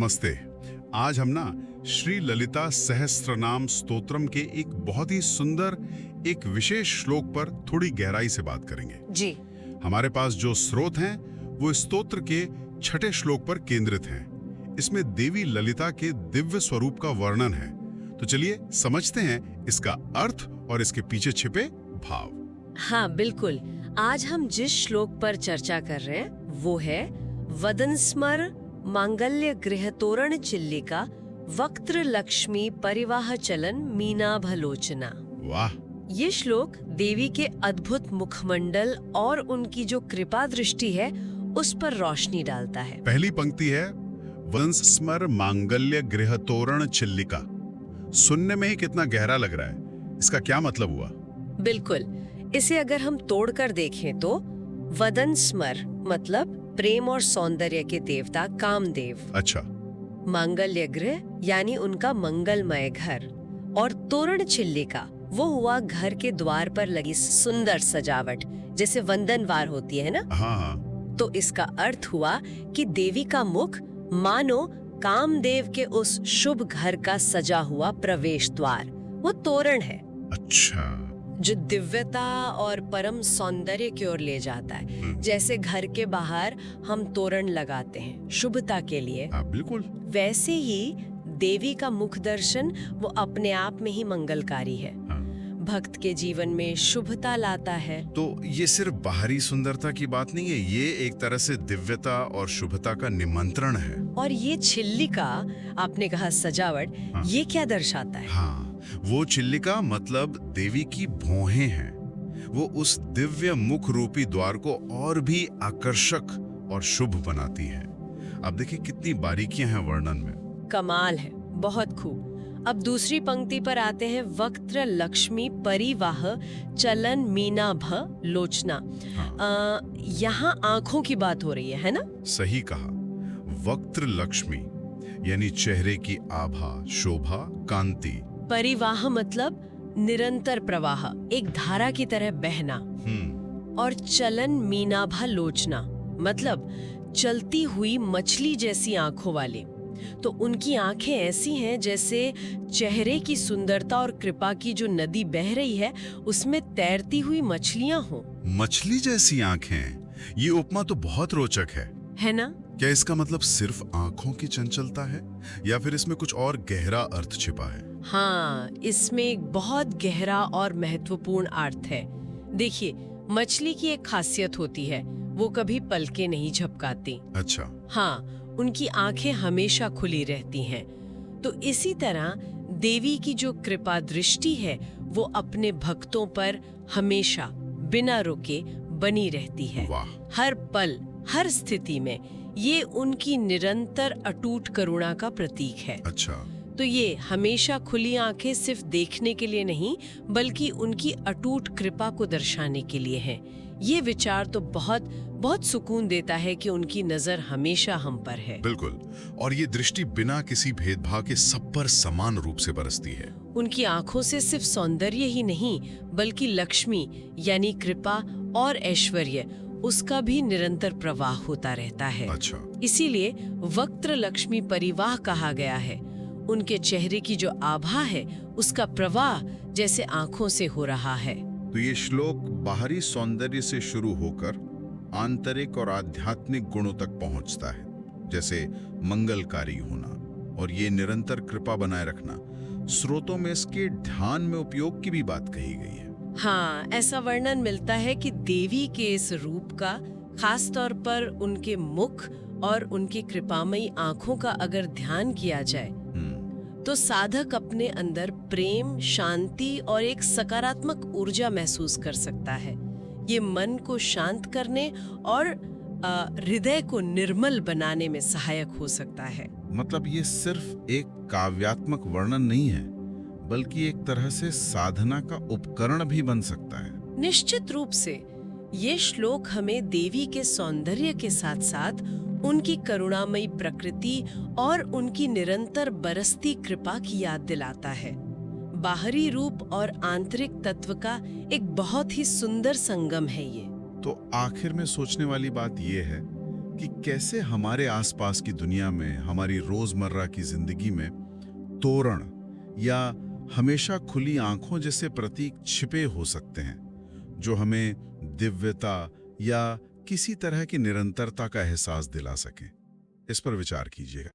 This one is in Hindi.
नमस्ते। आज हम ना श्री ललिता सहस्त्रनाम स्तोत्रम के एक बहुत ही सुंदर एक विशेष श्लोक पर थोड़ी गहराई से बात करेंगे। जी। हमारे पास जो स्रोत हैं वो इस स्तोत्र के 6ठे श्लोक पर केंद्रित हैं। इसमें देवी ललिता के दिव्य स्वरूप का वर्णन है। तो चलिए समझते हैं इसका अर्थ और इसके पीछे छिपे भाव। हाँ बिल्कुल। आज हम जिस श्लोक पर चर्चा कर रहे हैं वो है वदन स्मर मांगल्य गृह तोरण चिल्लिका वक्त्र लक्ष्मी परिवाह चलन मीना भलोचना। वाह! ये श्लोक देवी के अद्भुत मुखमंडल और उनकी जो कृपा दृष्टि है उस पर रोशनी डालता है। पहली पंक्ति है वदन स्मर मांगल्य गृह तोरण चिल्लिका। सुनने में ही कितना गहरा लग रहा है। इसका क्या मतलब हुआ? बिल्कुल, इसे अगर हम तोड़कर देखें तो वदन स्मर मतलब प्रेम और सौंदर्य के देवता कामदेव। अच्छा। मांगल्य गृह यानी उनका मंगलमय घर, और तोरण चिल्लिका वो हुआ घर के द्वार पर लगी सुंदर सजावट, जैसे वंदनवार होती है ना। हाँ। तो इसका अर्थ हुआ कि देवी का मुख मानो कामदेव के उस शुभ घर का सजा हुआ प्रवेश द्वार, वो तोरण है। अच्छा। जो दिव्यता और परम सौंदर्य की ओर ले जाता है। जैसे घर के बाहर हम तोरण लगाते हैं शुभता के लिए, बिल्कुल वैसे ही देवी का मुख दर्शन वो अपने आप में ही मंगलकारी है। भक्त के जीवन में शुभता लाता है। तो ये सिर्फ बाहरी सुंदरता की बात नहीं है, ये एक तरह से दिव्यता और शुभता का निमंत्रण है। और ये चिल्लिका, आपने कहा सजावट, ये क्या दर्शाता है? हाँ, वो चिल्लिका मतलब देवी की भौहें हैं। वो उस दिव्य मुख रूपी द्वार को और भी आकर्षक और शुभ बनाती है। अब देखिए कितनी बारीकियां हैं वर्णन में। कमाल है, बहुत खूब। अब दूसरी पंक्ति पर आते हैं वक्त्र लक्ष्मी परिवाह चलन मीना भ लोचना। यहाँ आंखों की बात हो रही है ना? सही कहा। वक्त्र लक्ष्मी यानी चेहरे की आभा, शोभा, कांति। परिवाह मतलब निरंतर प्रवाह, एक धारा की तरह बहना। और चलन मीनाभा लोचना मतलब चलती हुई मछली जैसी आंखों वाली। तो उनकी आंखें ऐसी हैं जैसे चेहरे की सुंदरता और कृपा की जो नदी बह रही है उसमें तैरती हुई मछलियां हो। मछली जैसी आंखें, ये उपमा तो बहुत रोचक है ना? क्या इसका मतलब सिर्फ आंखों की चंचलता है या फिर इसमें कुछ और गहरा अर्थ छिपा है? हाँ, इसमें एक बहुत गहरा और महत्वपूर्ण अर्थ है। देखिए, मछली की एक खासियत होती है, वो कभी पलकें नहीं झपकाती। अच्छा। हाँ, उनकी आंखें हमेशा खुली रहती हैं। तो इसी तरह देवी की जो कृपा दृष्टि है वो अपने भक्तों पर हमेशा बिना रुके बनी रहती है। वाह! हर पल, हर स्थिति में ये उनकी निरंतर अटूट करुणा का प्रतीक है। अच्छा। तो ये हमेशा खुली आंखें सिर्फ देखने के लिए नहीं, बल्कि उनकी अटूट कृपा को दर्शाने के लिए हैं। ये विचार तो बहुत बहुत सुकून देता है कि उनकी नजर हमेशा हम पर है। बिल्कुल। और ये दृष्टि बिना किसी भेदभाव के सब पर समान रूप से बरसती है। उनकी आंखों से सिर्फ सौंदर्य ही नहीं, बल्कि लक्ष्मी यानी कृपा और ऐश्वर्य, उसका भी निरंतर प्रवाह होता रहता है। अच्छा। इसीलिए वक्त्र लक्ष्मी परिवाह कहा गया है। उनके चेहरे की जो आभा है उसका प्रवाह जैसे आंखों से हो रहा है। तो ये श्लोक बाहरी सौंदर्य से शुरू होकर आंतरिक और आध्यात्मिक गुणों तक पहुंचता है, जैसे मंगलकारी होना और ये निरंतर कृपा बनाए रखना। स्रोतों में इसके ध्यान में उपयोग की भी बात कही गई है। हाँ, ऐसा वर्णन मिलता है कि देवी के इस रूप का, खास तौर पर उनके मुख और उनकी कृपामयी आंखों का अगर ध्यान किया जाए तो साधक अपने अंदर प्रेम, शांति और एक सकारात्मक ऊर्जा महसूस कर सकता है। ये मन को शांत करने और हृदय को निर्मल बनाने में सहायक हो सकता है। मतलब ये सिर्फ एक काव्यात्मक वर्णन नहीं है, बल्कि एक तरह से साधना का उपकरण भी बन सकता है। निश्चित रूप से ये श्लोक हमें देवी के सौंदर्य के साथ साथ उनकी करुणामयी प्रकृति और उनकी निरंतर बरसती कृपा की याद दिलाता है। बाहरी रूप और आंतरिक तत्व का एक बहुत ही सुंदर संगम है ये। तो आखिर में सोचने वाली बात यह है कि कैसे हमारे आसपास की दुनिया में, हमारी रोजमर्रा की जिंदगी में तोरण या हमेशा खुली आंखों जैसे प्रतीक छिपे हो सकते हैं, जो हमें दिव्यता या किसी तरह की निरंतरता का एहसास दिला सकें। इस पर विचार कीजिएगा।